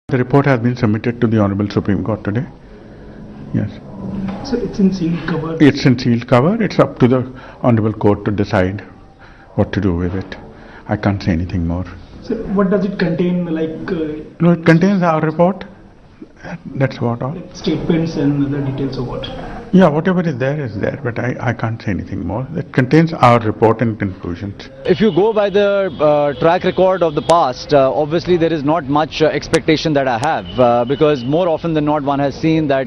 The report has been submitted to the Honorable Supreme Court today. Yes. So it's in sealed cover. It's in sealed cover. It's up to the Honorable Court to decide what to do with it. I can't say anything more. So what does it contain? No, it contains our report. That's about all. Like statements and other details of what? Yeah, whatever is there, but I can't say anything more. It contains our report and conclusions. If you go by the track record of the past, obviously there is not much expectation that I have because more often than not one has seen that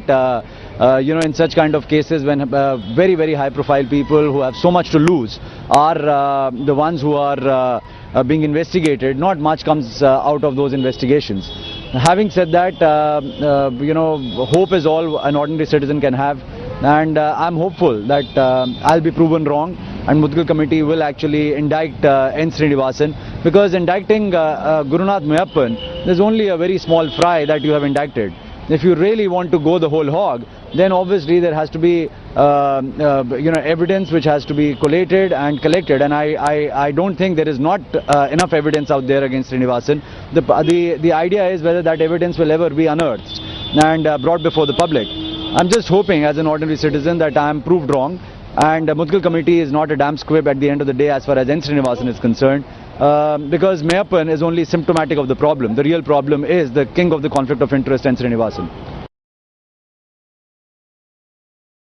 in such kind of cases when very, very high profile people who have so much to lose are the ones who are being investigated, not much comes out of those investigations. Having said that, hope is all an ordinary citizen can have, and I'm hopeful that I'll be proven wrong and Muthgal committee will actually indict N. Srinivasan, because indicting Gurunath Moyappan, there's only a very small fry that you have indicted. If you really want to go the whole hog, then obviously there has to be evidence which has to be collated and collected, and I don't think there is not enough evidence out there against Srinivasan. The idea is whether that evidence will ever be unearthed and brought before the public. I'm just hoping as an ordinary citizen that I am proved wrong, and the Muthgal committee is not a damn squib at the end of the day as far as N. Srinivasan is concerned, because Moyappan is only symptomatic of the problem. The real problem is the king of the conflict of interest, N. Srinivasan.